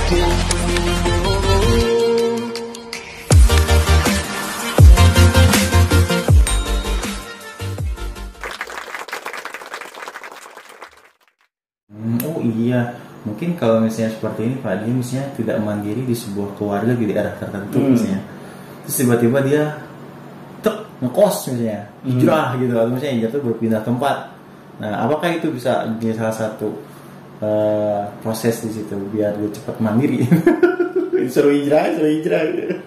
Oh iya, mungkin kalau misalnya seperti ini Pak, dia misalnya tidak mandiri di sebuah keluarga di daerah tertentu misalnya, terus tiba-tiba dia ngekos misalnya, hijrah gitu, atau misalnya hijrah itu berpindah tempat. Nah, apakah itu bisa jadi salah satu proses di situ biar dia cepat mandiri? Suruh hijrah gitu.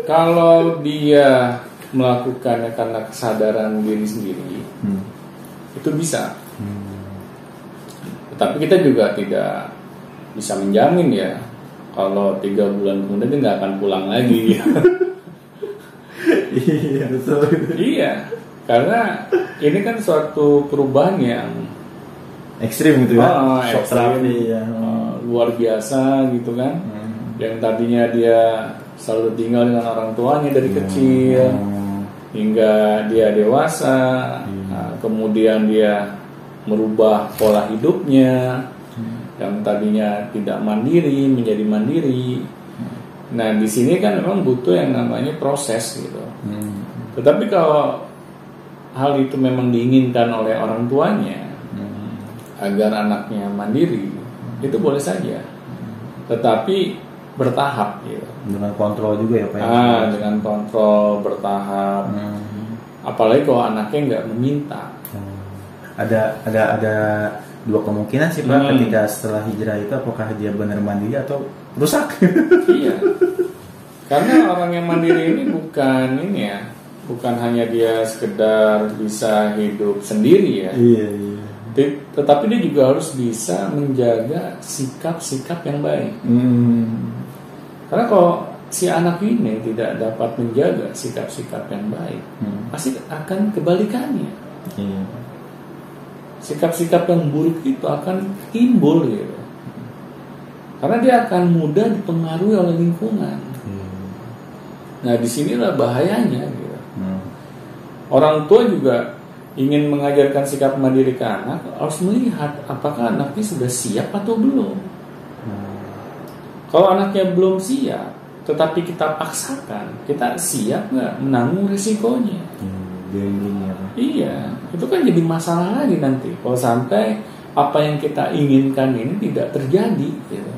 Kalau dia melakukannya karena kesadaran diri sendiri, itu bisa. Tapi kita juga tidak bisa menjamin ya kalau 3 bulan kemudian dia nggak akan pulang lagi. Iya betul. Iya, karena ini kan suatu perubahan yang ekstrim gitu ya, shock terapi ya. Luar biasa gitu kan. Yang tadinya dia selalu tinggal dengan orang tuanya dari kecil hingga dia dewasa, kemudian dia merubah pola hidupnya yang tadinya tidak mandiri menjadi mandiri. Nah, di sini kan memang butuh yang namanya proses gitu. Tetapi kalau hal itu memang diinginkan oleh orang tuanya agar anaknya mandiri, itu boleh saja. Tetapi bertahap gitu. Dengan kontrol juga ya Pak. Dengan kontrol bertahap. Apalagi kalau anaknya nggak meminta. Ada 2 kemungkinan sih Pak, ketika setelah hijrah itu apakah dia benar mandiri atau rusak. Iya. Karena orang yang mandiri ini bukan hanya dia sekedar bisa hidup sendiri ya. Iya. Tetapi dia juga harus bisa menjaga sikap-sikap yang baik. Karena kalau si anak ini tidak dapat menjaga sikap-sikap yang baik, pasti akan kebalikannya. Sikap-sikap yang buruk itu akan timbul gitu. Karena dia akan mudah dipengaruhi oleh lingkungan. Nah, disinilah bahayanya gitu. Orang tua juga ingin mengajarkan sikap mandiri ke anak, harus melihat apakah anaknya sudah siap atau belum. Kalau anaknya belum siap, tetapi kita paksakan, kita siap nggak menanggung risikonya? Iya, itu kan jadi masalah lagi nanti. Kalau sampai apa yang kita inginkan ini tidak terjadi, gitu.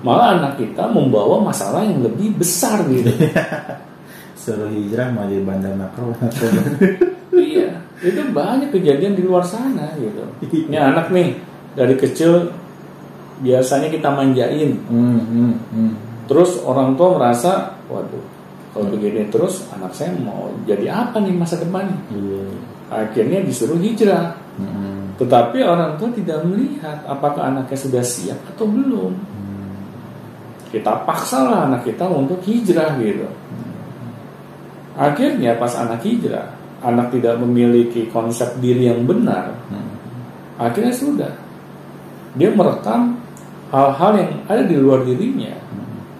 Malah anak kita membawa masalah yang lebih besar gitu. Suruh hijrah mau jadi bandar narkoba. Iya, itu banyak kejadian di luar sana gitu. Ini anak nih dari kecil biasanya kita manjain. Terus orang tua merasa, waduh, kalau begini terus anak saya mau jadi apa nih masa depannya? Akhirnya disuruh hijrah. Tetapi orang tua tidak melihat apakah anaknya sudah siap atau belum. Kita paksalah anak kita untuk hijrah gitu. Akhirnya pas anak hijrah, anak tidak memiliki konsep diri yang benar. Akhirnya sudah, dia merekam hal-hal yang ada di luar dirinya,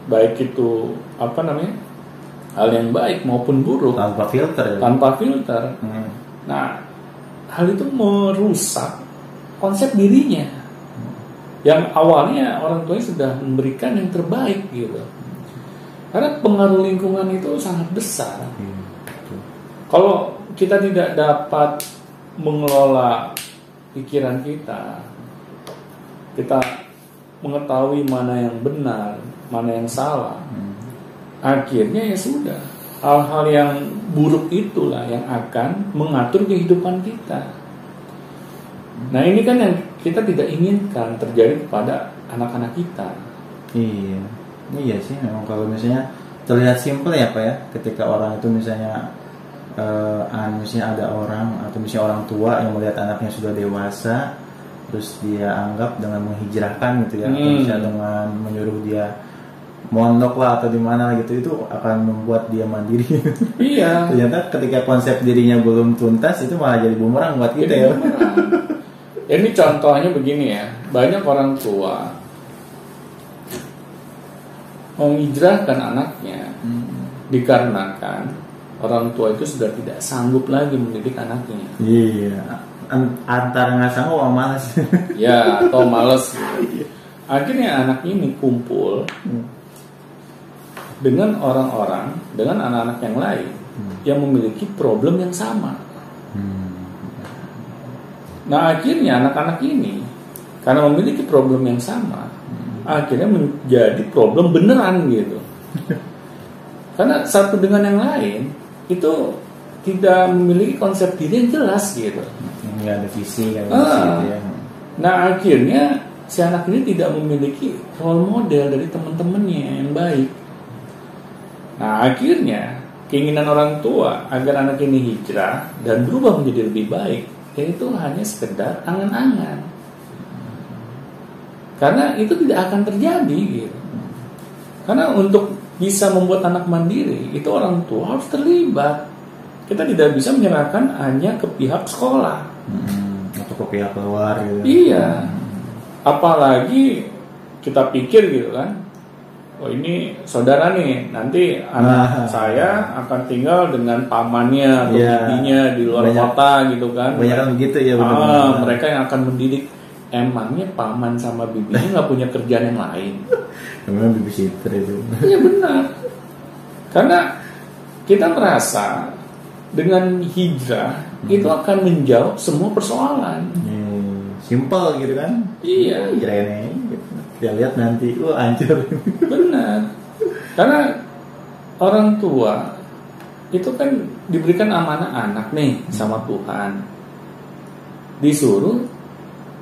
baik itu hal yang baik maupun buruk, tanpa filter. Nah, hal itu merusak konsep dirinya yang awalnya orang tuanya sudah memberikan yang terbaik gitu. Karena pengaruh lingkungan itu sangat besar. Kalau kita tidak dapat mengelola pikiran kita mengetahui mana yang benar, mana yang salah, akhirnya ya sudah, hal-hal yang buruk itulah yang akan mengatur kehidupan kita. Nah, ini kan yang kita tidak inginkan terjadi kepada anak-anak kita. Iya sih, memang kalau misalnya terlihat simpel ya Pak ya, ketika orang itu misalnya ada orang atau misalnya orang tua yang melihat anaknya sudah dewasa, terus dia anggap dengan menghijrahkan gitu ya, atau misalnya dengan menyuruh dia mondok lah atau di mana gitu, itu akan membuat dia mandiri. Iya. Ternyata ketika konsep dirinya belum tuntas, itu malah jadi bumerang buat kita ya. Ini contohnya begini ya, banyak orang tua menghijrahkan anaknya dikarenakan orang tua itu sudah tidak sanggup lagi mendidik anaknya. Iya, antara nggak sanggup atau malas. Ya, atau malas. akhirnya anak ini kumpul dengan orang-orang, dengan anak-anak yang lain yang memiliki problem yang sama. Nah akhirnya anak-anak ini karena memiliki problem yang sama, akhirnya menjadi problem beneran gitu. Karena satu dengan yang lain itu tidak memiliki konsep diri yang jelas gitu. Nggak ada visi, nggak ada visi gitu ya. Nah akhirnya si anak ini tidak memiliki role model dari teman-temannya yang baik. Nah akhirnya keinginan orang tua agar anak ini hijrah dan berubah menjadi lebih baik, itu hanya sekedar angan-angan. Karena itu tidak akan terjadi gitu. Karena untuk bisa membuat anak mandiri, itu orang tua harus terlibat. Kita tidak bisa menyerahkan hanya ke pihak sekolah atau ke pihak luar gitu. Iya. Apalagi kita pikir gitu kan, oh ini saudara nih, nanti anak saya akan tinggal dengan pamannya atau bibinya di luar kota gitu kan. Banyak kan begitu ya. Mereka yang akan mendidik. Emangnya paman sama bibinya nggak punya kerjaan yang lain? Emang babysitter itu. Iya benar. Karena kita merasa dengan hijrah itu akan menjawab semua persoalan. Simpel gitu kan? Iya. Kira-kira kita lihat nanti, hancur. Benar. Karena orang tua itu kan diberikan amanah anak nih sama Tuhan. Disuruh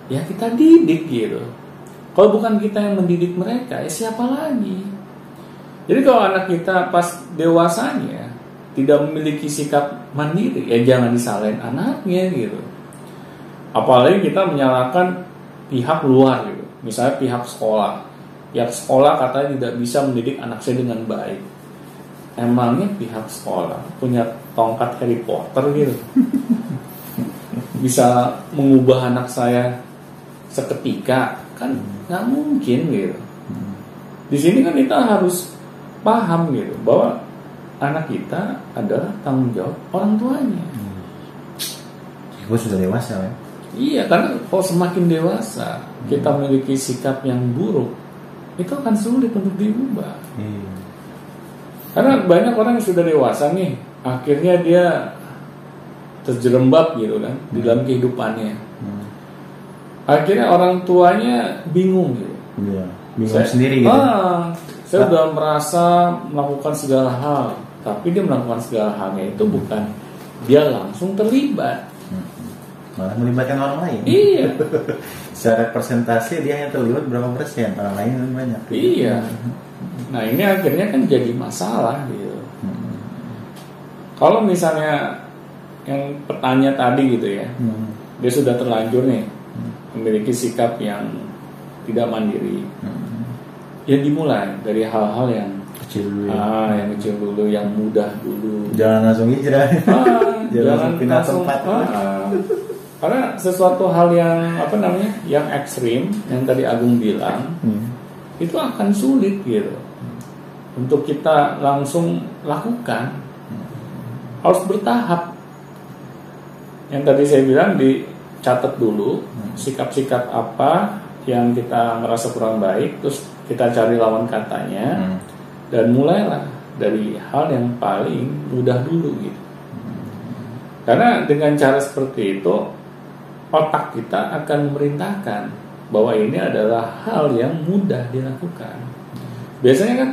ya kita didik gitu. Kalau bukan kita yang mendidik mereka, ya siapa lagi? Jadi kalau anak kita pas dewasanya tidak memiliki sikap mandiri, ya jangan disalahin anaknya gitu. Apalagi kita menyalahkan pihak luar gitu. Misalnya pihak sekolah. Pihak sekolah katanya tidak bisa mendidik anak saya dengan baik. Emangnya pihak sekolah punya tongkat Harry Potter gitu? Bisa mengubah anak saya seketika? Kan nggak mungkin gitu. Di sini kan kita harus paham gitu bahwa anak kita adalah tanggung jawab orang tuanya. Gue sudah dewasa ya. Iya, karena kalau semakin dewasa kita memiliki sikap yang buruk, itu akan sulit untuk diubah. Karena banyak orang yang sudah dewasa nih, akhirnya dia terjerembab gitu kan di dalam kehidupannya. Akhirnya orang tuanya bingung gitu. Bingung sendiri gitu. Saya sudah merasa melakukan segala hal, tapi dia melakukan segala halnya itu bukan dia langsung terlibat. Malah melibatkan orang lain. Iya. Secara persentase dia hanya terlibat berapa persen, orang lain banyak. Iya. Nah ini akhirnya kan jadi masalah gitu. Kalau misalnya yang petanya tadi gitu ya, dia sudah terlanjur nih memiliki sikap yang tidak mandiri. Ya dimulai dari hal-hal yang kecil dulu. Yang kecil dulu, yang mudah dulu. Jangan langsung hijrah. Jangan pindah langsung tempat. Karena sesuatu hal yang yang ekstrim yang tadi Agung bilang itu akan sulit gitu untuk kita langsung lakukan. Harus bertahap. Yang tadi saya bilang dicatat dulu sikap-sikap apa yang kita merasa kurang baik, terus kita cari lawan katanya dan mulailah dari hal yang paling mudah dulu gitu. Karena dengan cara seperti itu otak kita akan memerintahkan bahwa ini adalah hal yang mudah dilakukan. Biasanya kan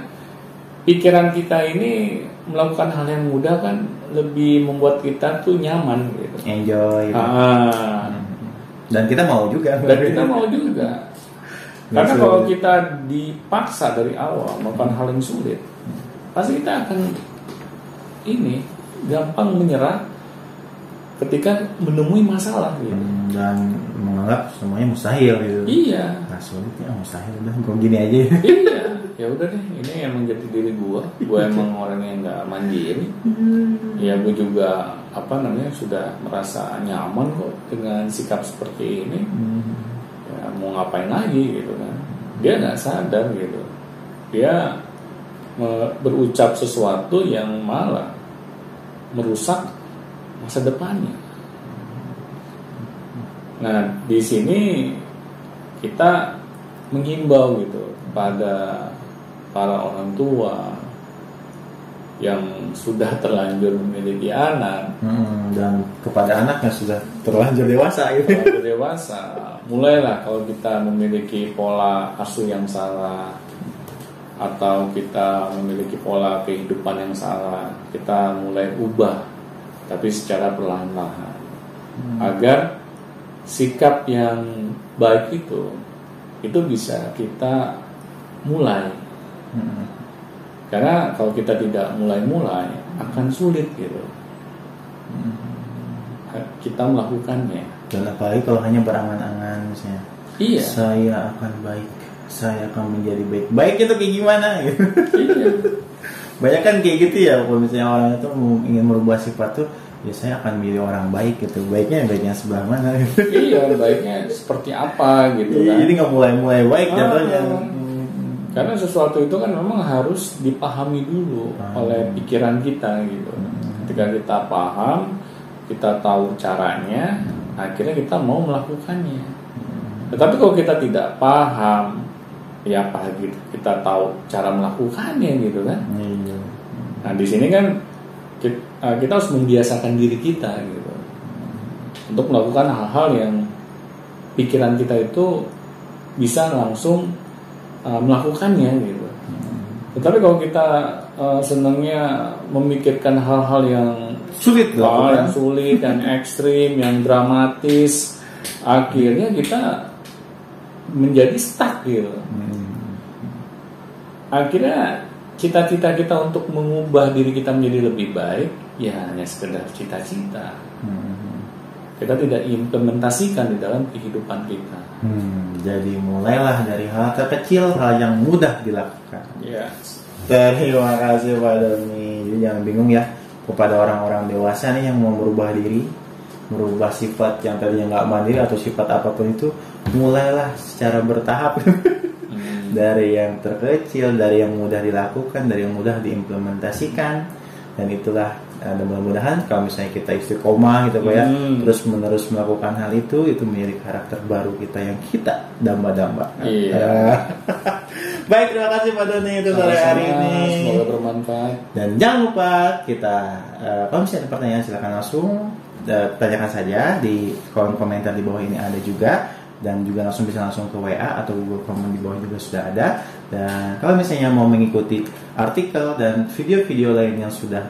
pikiran kita ini melakukan hal yang mudah kan lebih membuat kita tuh nyaman gitu. Enjoy gitu. Dan kita mau juga. Karena kalau kita dipaksa dari awal melakukan hal yang sulit, pasti kita akan gampang menyerah ketika menemui masalah gitu. Dan menganggap semuanya mustahil gitu. Iya. Nah sulit ya, mustahil udah gue gini aja. Iya. Ya udah deh, ini emang jati diri gue emang orang yang nggak mandiri. Ya gue juga sudah merasa nyaman kok dengan sikap seperti ini. Ya mau ngapain lagi gitu kan? Dia nggak sadar gitu. Dia berucap sesuatu yang malah merusak masa depannya. Nah, di sini kita menghimbau gitu pada para orang tua yang sudah terlanjur memiliki anak dan kepada anak yang sudah terlanjur dewasa gitu. Terlanjur dewasa, mulailah kalau kita memiliki pola asuh yang salah atau kita memiliki pola kehidupan yang salah, kita mulai ubah tapi secara perlahan-lahan agar sikap yang baik itu bisa kita mulai. Karena kalau kita tidak mulai akan sulit gitu kita melakukannya. Dan apalagi kalau hanya berangan-angan misalnya, iya, saya akan baik, saya akan menjadi baik. Baik itu kayak gimana gitu. Iya. Banyak kan kayak gitu ya, kalau misalnya orang itu ingin merubah sifat tuh, ya saya akan menjadi orang baik gitu. Baiknya sebelah mana gitu. Iya, baiknya seperti apa gitu kan. Jadi nggak mulai baik jatuhnya. Karena sesuatu itu kan memang harus dipahami dulu oleh pikiran kita gitu. Ketika kita paham, kita tahu caranya, akhirnya kita mau melakukannya. Tetapi kalau kita tidak paham, ya apa gitu, kita tahu cara melakukannya gitu kan. Nah di sini kan kita harus membiasakan diri kita gitu untuk melakukan hal-hal yang pikiran kita itu bisa langsung melakukannya gitu. Tetapi kalau kita senangnya memikirkan hal-hal yang sulit, yang sulit, yang ekstrim, yang dramatis, akhirnya kita menjadi stuck gitu. Akhirnya cita-cita kita untuk mengubah diri kita menjadi lebih baik ya hanya sekedar cita-cita. Kita tidak implementasikan di dalam kehidupan kita. Jadi mulailah dari hal terkecil, hal yang mudah dilakukan. Yes. Terima kasih Pak Doni. Jadi jangan bingung ya, kepada orang-orang dewasa nih yang mau merubah diri, merubah sifat yang tadinya nggak mandiri atau sifat apapun itu, mulailah secara bertahap. Dari yang terkecil, dari yang mudah dilakukan, dari yang mudah diimplementasikan. Dan itulah, dan mudah-mudahan kalau misalnya kita istiqomah gitu Pak ya, terus menerus melakukan hal itu menjadi karakter baru kita yang kita damba-damba. Iya. Baik, terima kasih Pak Doni itu sore hari ini. Semoga bermanfaat. Dan jangan lupa kita, kalau misalnya ada pertanyaan silakan langsung tanyakan saja di kolom komentar di bawah ini ada juga. Dan juga bisa langsung ke WA atau Google Form di bawah juga sudah ada. Dan kalau misalnya mau mengikuti artikel dan video-video lain yang sudah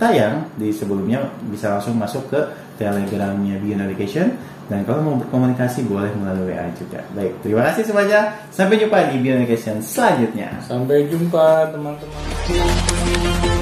tayang di sebelumnya, bisa langsung masuk ke Telegramnya Beyond Education. Dan kalau mau berkomunikasi boleh melalui WA juga. Baik, terima kasih semuanya. Sampai jumpa di Beyond Education selanjutnya. Sampai jumpa teman-teman.